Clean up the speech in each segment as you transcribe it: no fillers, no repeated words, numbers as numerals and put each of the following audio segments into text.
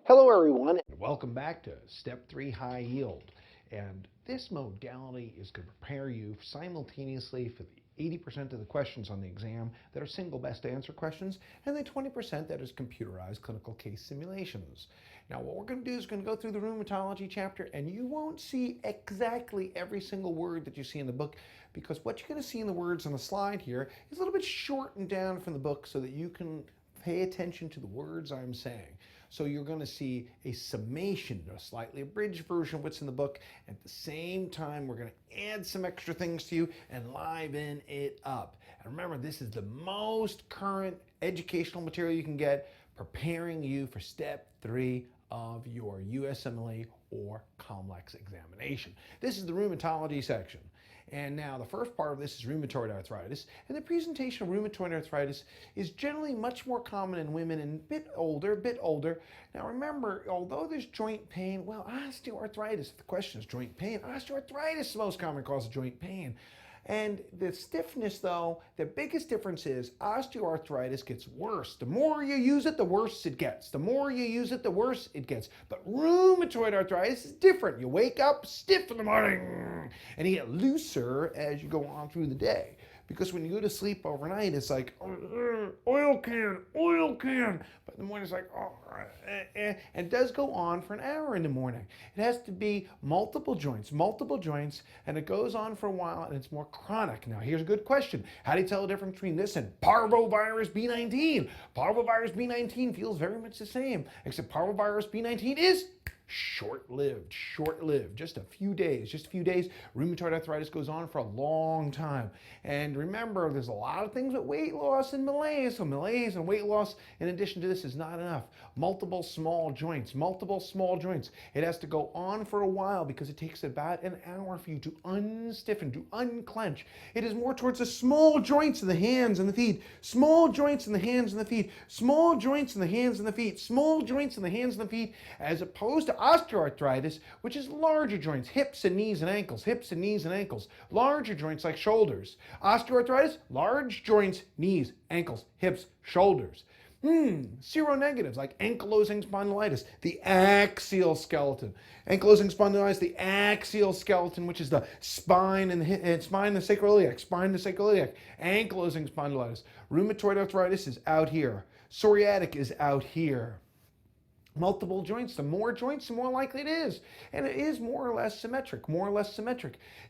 Hello everyone. Welcome back to Step 3 High Yield. And this modality is going to prepare you simultaneously for the 80% of the questions on the exam that are single best answer questions and the 20% that is computerized clinical case simulations. Now what we're going to do is going to go through the rheumatology chapter, and you won't see exactly every single word that you see in the book, because what you're going to see in the words on the slide here is a little bit shortened down from the book so that you can pay attention to the words I'm saying. So you're going to see a summation, a slightly abridged version of what's in the book. At the same time, we're going to add some extra things to you and liven it up. And remember, this is the most current educational material you can get, preparing you for step 3 of your USMLE or COMLEX examination. This is the rheumatology section. And now the first part of this is rheumatoid arthritis. And the presentation of rheumatoid arthritis is generally much more common in women and a bit older. Now remember, although there's joint pain, well, osteoarthritis, the question is joint pain. Osteoarthritis is the most common cause of joint pain. And the stiffness, though, the biggest difference is osteoarthritis gets worse. The more you use it, the worse it gets. The more you use it, the worse it gets. But rheumatoid arthritis is different. You wake up stiff in the morning, and you get looser as you go on through the day. Because when you go to sleep overnight, it's like, oil can. But in the morning, it's like, and it does go on for an hour in the morning. It has to be multiple joints, and it goes on for a while, and it's more chronic. Now, here's a good question. How do you tell the difference between this and parvovirus B19? Parvovirus B19 feels very much the same, except parvovirus B19 is short-lived, just a few days. Rheumatoid arthritis goes on for a long time. And remember, there's a lot of things with weight loss and malaise. So malaise and weight loss, in addition to this, is not enough. Multiple small joints. It has to go on for a while because it takes about an hour for you to unstiffen, to unclench. It is more towards the small joints in the hands and the feet. Small joints in the hands and the feet. Small joints in the hands and the feet. Small joints in the hands and the feet, as opposed to osteoarthritis, which is larger joints, hips and knees and ankles, larger joints like shoulders. Osteoarthritis, large joints, knees, ankles, hips, shoulders. Seronegatives like ankylosing spondylitis, the axial skeleton. Ankylosing spondylitis, the axial skeleton, which is the spine and the spine and the sacroiliac, ankylosing spondylitis. Rheumatoid arthritis is out here. Psoriatic is out here. Multiple joints, the more likely it is. And it is more or less symmetric.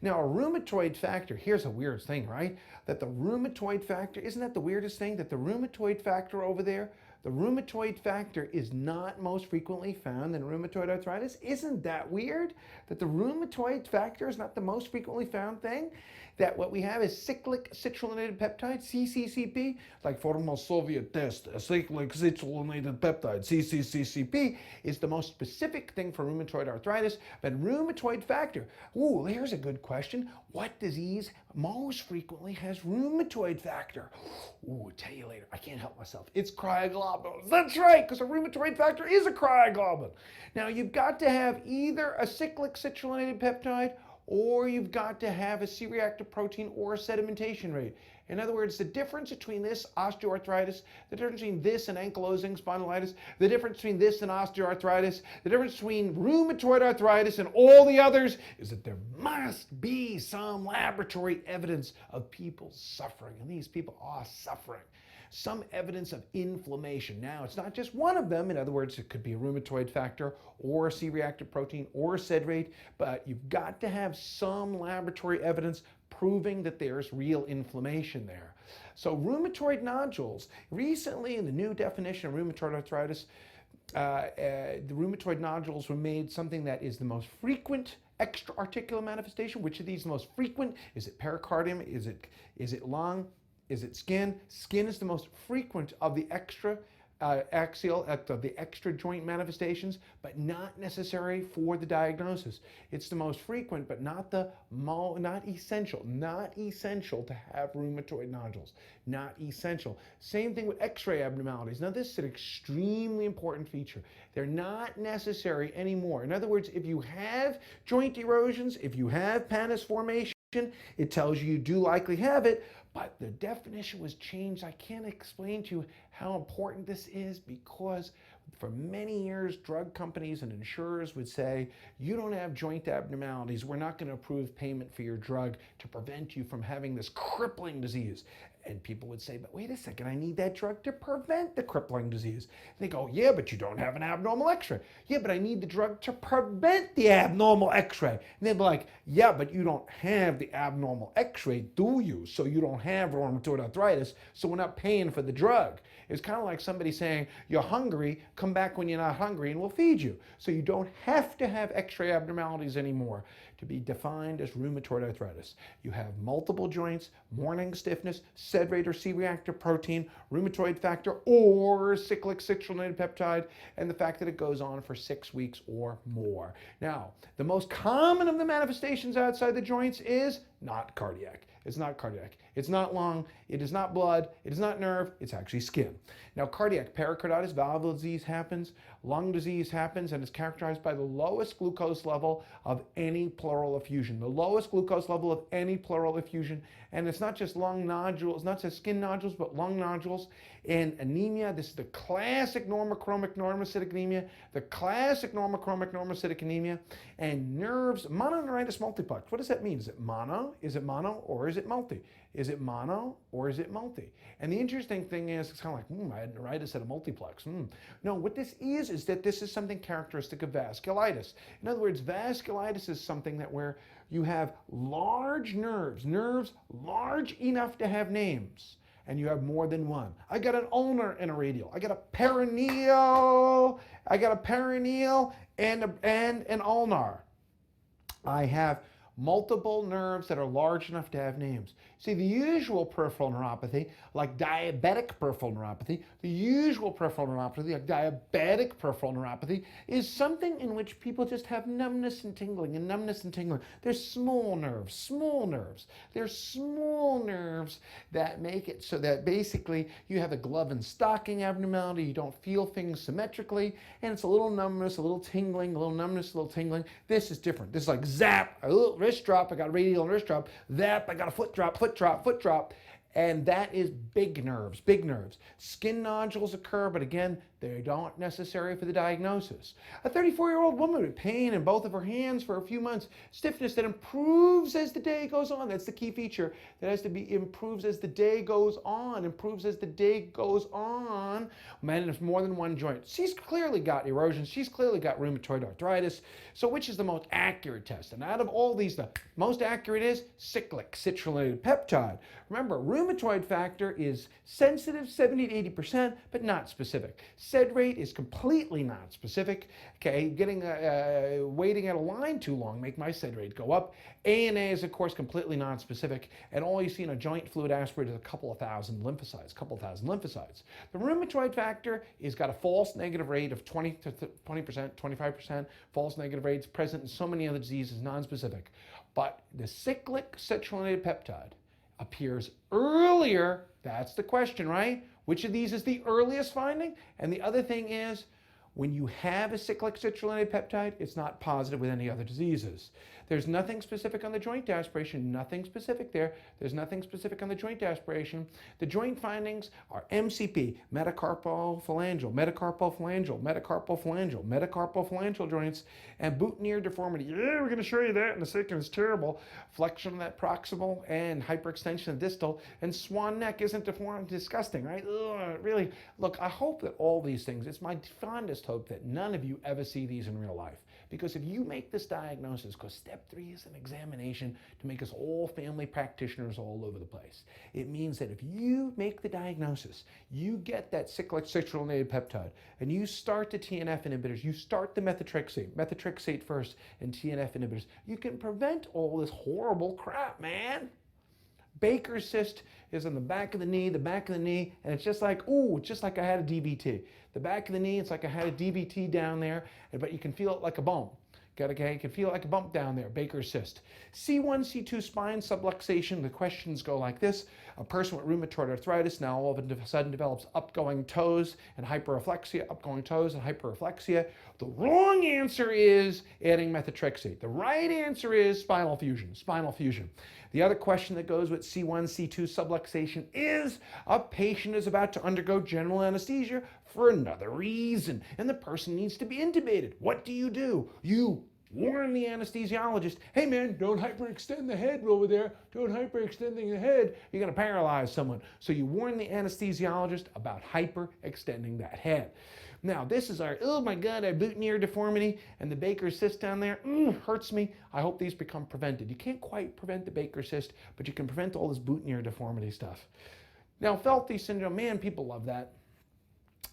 Now, a rheumatoid factor, here's a weird thing, right? That the rheumatoid factor, isn't that the weirdest thing? That the rheumatoid factor over there, the rheumatoid factor is not most frequently found in rheumatoid arthritis. Isn't that weird? That the rheumatoid factor is not the most frequently found thing? That what we have is cyclic citrullonated peptide, CCCP, like pharmacology test, a cyclic citrullonated peptide, CCCP, is the most specific thing for rheumatoid arthritis. But rheumatoid factor, here's a good question. What disease most frequently has rheumatoid factor? I'll tell you later. I can't help myself. It's cryoglobulins. That's right, because a rheumatoid factor is a cryoglobulin. Now, you've got to have either a cyclic citrullonated peptide, or you've got to have a C-reactive protein or a sedimentation rate. In other words, the difference between this osteoarthritis, the difference between this and ankylosing spondylitis, the difference between this and osteoarthritis, the difference between rheumatoid arthritis and all the others is that there must be some laboratory evidence of people suffering, and these people are suffering. Some evidence of inflammation. Now, it's not just one of them. In other words, it could be a rheumatoid factor or a C-reactive protein or a sed rate, but you've got to have some laboratory evidence proving that there's real inflammation there. So rheumatoid nodules, recently in the new definition of rheumatoid arthritis, the rheumatoid nodules were made something that is the most frequent extra-articular manifestation. Which of these is the most frequent? Is it pericardium? Is it lung? Is it skin? Skin is the most frequent of the extra joint manifestations, but not necessary for the diagnosis. It's the most frequent, but not essential. Not essential to have rheumatoid nodules. Not essential. Same thing with X-ray abnormalities. Now, this is an extremely important feature. They're not necessary anymore. In other words, if you have joint erosions, if you have pannus formation, it tells you do likely have it, but the definition was changed. I can't explain to you how important this is, because For many years, drug companies and insurers would say, you don't have joint abnormalities, we're not going to approve payment for your drug to prevent you from having this crippling disease. And people would say, but wait a second, I need that drug to prevent the crippling disease. And they go, yeah, but you don't have an abnormal x-ray. Yeah, but I need the drug to prevent the abnormal x-ray. And they'd be like, yeah, but you don't have the abnormal x-ray, do you? So you don't have rheumatoid arthritis, so we're not paying for the drug. It's kind of like somebody saying, you're hungry, come back when you're not hungry and we'll feed you. So you don't have to have x-ray abnormalities anymore to be defined as rheumatoid arthritis. You have multiple joints, morning stiffness, sed rate or C-reactive protein, rheumatoid factor or cyclic citrullonated peptide, and the fact that it goes on for 6 weeks or more. Now, the most common of the manifestations outside the joints is not cardiac. It's not cardiac. It's not lung. It is not blood. It is not nerve. It's actually skin. Now, cardiac pericarditis, valvular disease happens, lung disease happens, and it's characterized by the lowest glucose level of any pleural effusion. The lowest glucose level of any pleural effusion. And it's not just lung nodules, not just skin nodules, but lung nodules. And anemia, this is the classic normochromic normocytic anemia, the classic normochromic normocytic anemia. And nerves, mononeuritis multiplex. What does that mean? Is it mono? Is it mono or is it multi? Is it mono or is it multi? And the interesting thing is, it's kind of like, I had neuritis at a multiplex. No, what this is that this is something characteristic of vasculitis. In other words, vasculitis is something that where you have large nerves large enough to have names, and you have more than one. I got an ulnar and a radial. I got a perineal. And an ulnar. I have multiple nerves that are large enough to have names. See, the usual peripheral neuropathy, like diabetic peripheral neuropathy, is something in which people just have numbness and tingling. They're small nerves. They're small nerves that make it so that basically you have a glove and stocking abnormality, you don't feel things symmetrically, and it's a little numbness, a little tingling, a little numbness, a little tingling. This is different. This is like zap, a little wrist drop, I got a radial and wrist drop, zap, I got a foot drop. And that is big nerves. Skin nodules occur, but again, they aren't necessary for the diagnosis. A 34-year-old woman with pain in both of her hands for a few months, stiffness that improves as the day goes on. That's the key feature. That has to be improves as the day goes on. Man, there's more than one joint. She's clearly got erosion. She's clearly got rheumatoid arthritis. So which is the most accurate test? And out of all these, the most accurate is cyclic citrullonated peptide. Remember, rheumatoid factor is sensitive, 70 to 80%, but not specific. Sed rate is completely not specific. Okay, waiting at a line too long make my sed rate go up. ANA is, of course, completely non-specific, and all you see in a joint fluid aspirate is a couple thousand lymphocytes. The rheumatoid factor is got a false negative rate of 20%, 25%. False negative rates present in so many other diseases, non-specific. But the cyclic citrullonated peptide appears earlier. That's the question, right? Which of these is the earliest finding? And the other thing is, when you have a cyclic citrullonated peptide, it's not positive with any other diseases. There's nothing specific on the joint aspiration, nothing specific there. There's nothing specific on the joint aspiration. The joint findings are MCP, metacarpophalangeal joints, and boutonniere deformity. Yeah, we're going to show you that in a second. It's terrible. Flexion of that proximal and hyperextension of distal, and swan neck isn't deformed, disgusting, right? Ugh, really. Look, I hope that all these things, it's my fondest hope that none of you ever see these in real life. Because if you make this diagnosis, because step 3 is an examination to make us all family practitioners all over the place. It means that if you make the diagnosis, you get that cyclic citrullonated peptide, and you start the TNF inhibitors, you start the methotrexate first, and TNF inhibitors, you can prevent all this horrible crap, man. Baker's cyst is on the back of the knee, and it's just like, I had a DVT. The back of the knee, it's like I had a DVT down there, but you can feel it like a bump. Okay, you can feel it like a bump down there, Baker's cyst. C1, C2 spine subluxation, the questions go like this. A person with rheumatoid arthritis now all of a sudden develops upgoing toes and hyperreflexia, The wrong answer is adding methotrexate. The right answer is spinal fusion. The other question that goes with C1, C2 subluxation is a patient is about to undergo general anesthesia for another reason, and the person needs to be intubated. What do? You warn the anesthesiologist, hey man, don't hyperextend the head over there. Don't hyperextending the head. You're going to paralyze someone. So you warn the anesthesiologist about hyperextending that head. Now, this is our, oh my God, I have boutonniere deformity, and the Baker's cyst down there, hurts me. I hope these become prevented. You can't quite prevent the Baker's cyst, but you can prevent all this boutonniere deformity stuff. Now, Felty syndrome, man, people love that.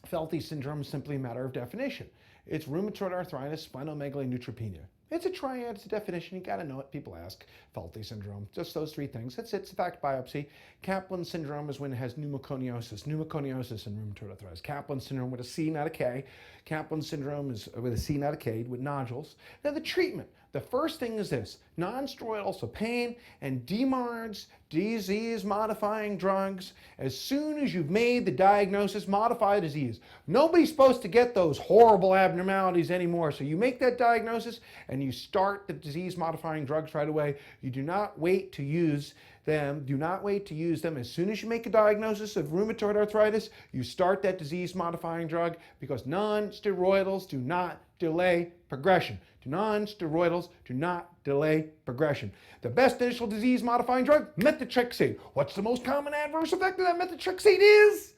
Felty syndrome is simply a matter of definition. It's rheumatoid arthritis, splenomegaly, neutropenia. It's a triad, it's a definition, you gotta know it. People ask. Felty syndrome, just those three things. That's it, it's a fact biopsy. Kaplan syndrome is when it has pneumoconiosis and rheumatoid arthritis. Kaplan syndrome with a C, not a K. Kaplan syndrome is with a C, not a K, with nodules. Now the treatment, the first thing is this, non-steroidal, so pain and DMARDs, disease-modifying drugs. As soon as you've made the diagnosis, modify the disease. Nobody's supposed to get those horrible abnormalities anymore, so you make that diagnosis and you start the disease-modifying drugs right away. You do not wait to use them. Do not wait to use them. As soon as you make a diagnosis of rheumatoid arthritis, you start that disease-modifying drug because non-steroidals do not delay progression. Non-steroidals do not delay progression. The best initial disease-modifying drug, methotrexate. What's the most common adverse effect of that methotrexate is?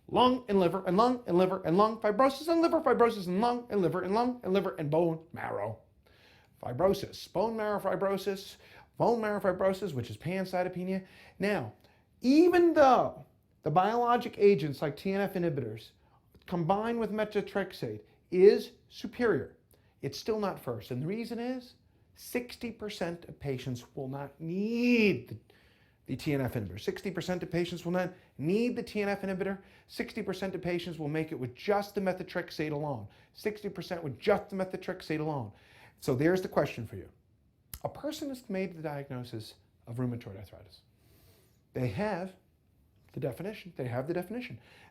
Lung and liver and lung and liver and lung fibrosis and liver fibrosis and lung and liver and lung and liver and bone marrow fibrosis. Bone marrow fibrosis, which is pancytopenia. Now, even though the biologic agents like TNF inhibitors combined with methotrexate is superior, it's still not first. And the reason is 60% of patients will not need the TNF inhibitor. 60% of patients will not need the TNF inhibitor. 60% of patients will make it with just the methotrexate alone. 60% with just the methotrexate alone. So there's the question for you. A person has made the diagnosis of rheumatoid arthritis. They have the definition.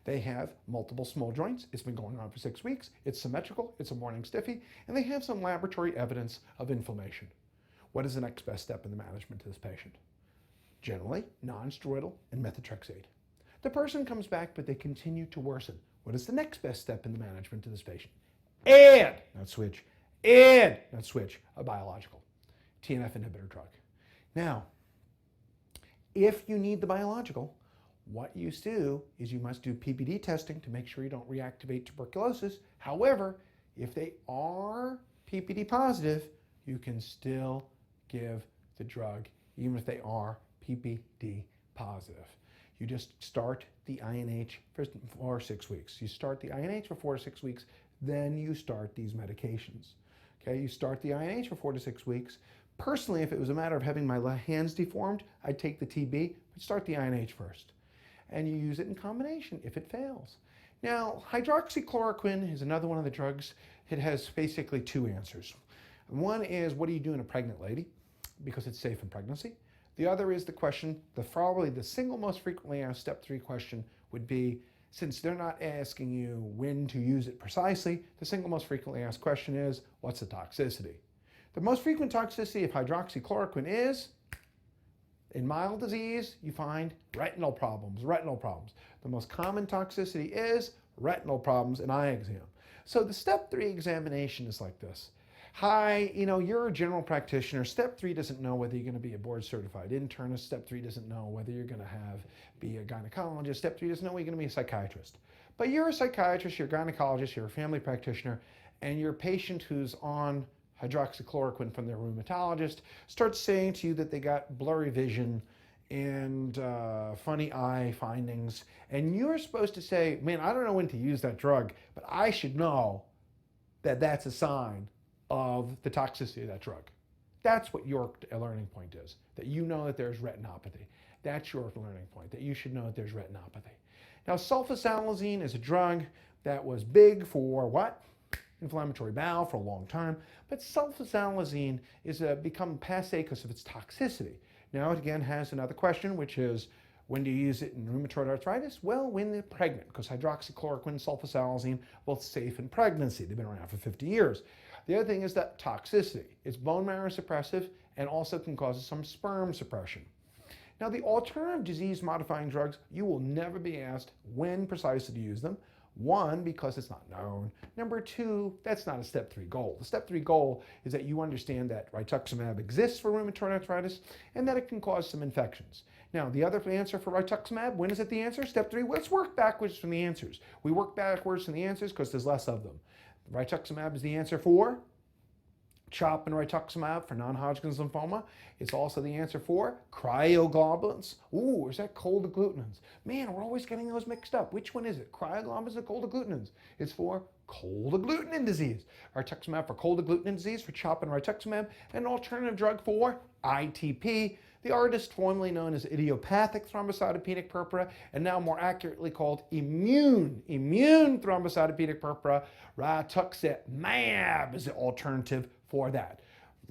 They have multiple small joints. It's been going on for 6 weeks. It's symmetrical. It's a morning stiffy. And they have some laboratory evidence of inflammation. What is the next best step in the management of this patient? Generally, non-steroidal and methotrexate. The person comes back, but they continue to worsen. What is the next best step in the management of this patient? Add, not switch, a biological TNF inhibitor drug. Now, if you need the biological, what you do is you must do PPD testing to make sure you don't reactivate tuberculosis. However, if they are PPD positive, you can still give the drug even if they are PPD positive. You just start the INH for 4 or 6 weeks. You start the INH for 4 to 6 weeks, then you start these medications. Okay, you start the INH for 4 to 6 weeks. Personally, if it was a matter of having my hands deformed, I'd take the TB, but start the INH first. And you use it in combination if it fails. Now, hydroxychloroquine is another one of the drugs. It has basically 2 answers. One is, what do you do in a pregnant lady? Because it's safe in pregnancy. The other is the question, probably the single most frequently asked step 3 question would be, since they're not asking you when to use it precisely, the single most frequently asked question is, what's the toxicity? The most frequent toxicity of hydroxychloroquine is, in mild disease, you find retinal problems. The most common toxicity is retinal problems in eye exam. So the step 3 examination is like this. Hi, you're a general practitioner. Step 3 doesn't know whether you're going to be a board certified internist. Step 3 doesn't know whether you're going to be a gynecologist. Step 3 doesn't know whether you're going to be a psychiatrist. But you're a psychiatrist, you're a gynecologist, you're a family practitioner, and your patient who's on hydroxychloroquine from their rheumatologist starts saying to you that they got blurry vision and funny eye findings, and you're supposed to say, man, I don't know when to use that drug, but I should know that that's a sign of the toxicity of that drug. That's what your learning point is, that you know that there's retinopathy. That's your learning point, that you should know that there's retinopathy. Now, sulfasalazine is a drug that was big for what? Inflammatory bowel for a long time, but sulfasalazine is become passé because of its toxicity. Now it again has another question, which is, when do you use it in rheumatoid arthritis? Well, when they're pregnant, because hydroxychloroquine and sulfasalazine, both safe in pregnancy. They've been around for 50 years. The other thing is that toxicity. It's bone marrow suppressive and also can cause some sperm suppression. Now, the alternative disease-modifying drugs, you will never be asked when precisely to use them, One, because it's not known. Number two, that's not a step 3 goal. The step 3 goal is that you understand that rituximab exists for rheumatoid arthritis and that it can cause some infections. Now, the other answer for rituximab, when is it the answer? Step 3, let's work backwards from the answers. We work backwards from the answers because there's less of them. Rituximab is the answer for CHOP and rituximab for non-Hodgkin's lymphoma. It's also the answer for cryoglobulins. Ooh, is that cold agglutinins? Man, we're always getting those mixed up. Which one is it? Cryoglobulins or cold agglutinins? It's for cold agglutinin disease. Rituximab for cold agglutinin disease for CHOP and rituximab, and an alternative drug for ITP, the artist formerly known as idiopathic thrombocytopenic purpura, and now more accurately called immune thrombocytopenic purpura. Rituximab is the alternative for that.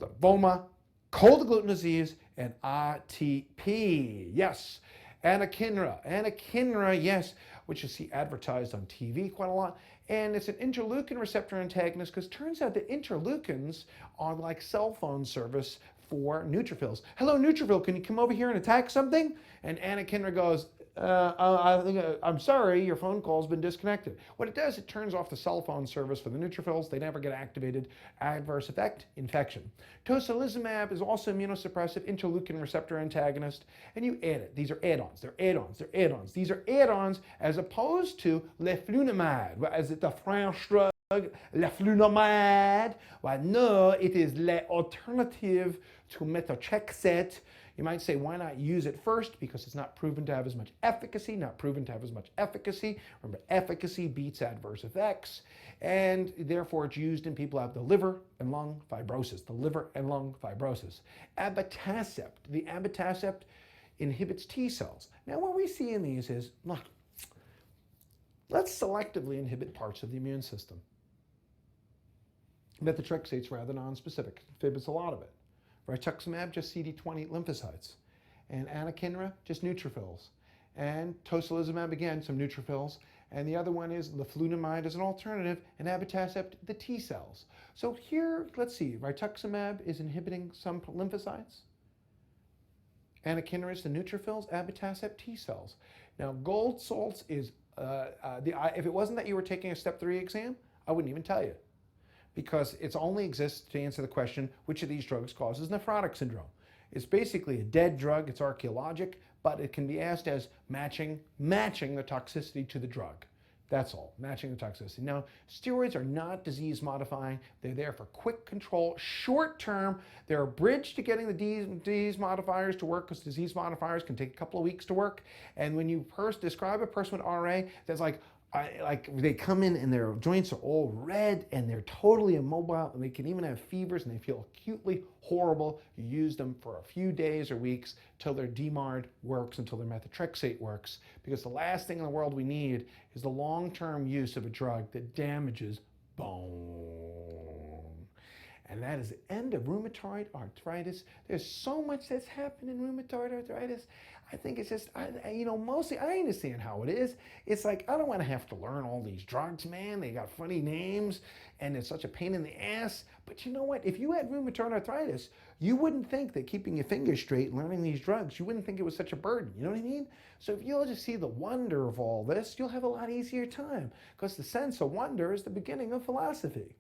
Lymphoma, cold agglutinin disease, and ITP. Yes. Anakinra, yes, which you see advertised on TV quite a lot. And it's an interleukin receptor antagonist because it turns out that interleukins are like cell phone service for neutrophils. Hello, neutrophil, can you come over here and attack something? And Anakinra goes, I'm sorry, your phone call's been disconnected. What it does, it turns off the cell phone service for the neutrophils. They never get activated. Adverse effect, infection. Tocilizumab is also immunosuppressive interleukin receptor antagonist, and you add it. These are add-ons. They're add-ons. They're add-ons. These are add-ons as opposed to leflunomide, as it the French drug, leflunomide. Well, no, it is l'alternative to methotrexate. You might say, why not use it first? Because it's not proven to have as much efficacy, Remember, efficacy beats adverse effects, and therefore it's used in people who have the liver and lung fibrosis. Abatacept. The abatacept inhibits T cells. Now, what we see in these is, look, let's selectively inhibit parts of the immune system. Methotrexate's rather nonspecific, inhibits a lot of it. Rituximab, just CD20 lymphocytes. And anakinra, just neutrophils. And tocilizumab, again, some neutrophils. And the other one is leflunomide as an alternative, and abatacept, the T cells. So here, let's see, rituximab is inhibiting some lymphocytes. Anakinra is the neutrophils, abatacept, T cells. Now, gold salts is, if it wasn't that you were taking a step 3 exam, I wouldn't even tell you, because it only exists to answer the question, which of these drugs causes nephrotic syndrome? It's basically a dead drug, it's archaeologic, but it can be asked as matching the toxicity to the drug. That's all, matching the toxicity. Now, steroids are not disease modifying. They're there for quick control, short term. They're a bridge to getting the disease modifiers to work, because disease modifiers can take a couple of weeks to work. And when you first describe a person with RA, that's like they come in and their joints are all red and they're totally immobile, and they can even have fevers and they feel acutely horrible. You use them for a few days or weeks till their DMARD works, until their methotrexate works, because the last thing in the world we need is the long-term use of a drug that damages bone. And that is the end of rheumatoid arthritis. There's so much that's happened in rheumatoid arthritis. I think it's just, mostly I understand how it is. It's like, I don't want to have to learn all these drugs, man. They got funny names and it's such a pain in the ass. But you know what? If you had rheumatoid arthritis, you wouldn't think that keeping your fingers straight and learning these drugs, you wouldn't think it was such a burden. You know what I mean? So if you'll just see the wonder of all this, you'll have a lot easier time, because the sense of wonder is the beginning of philosophy.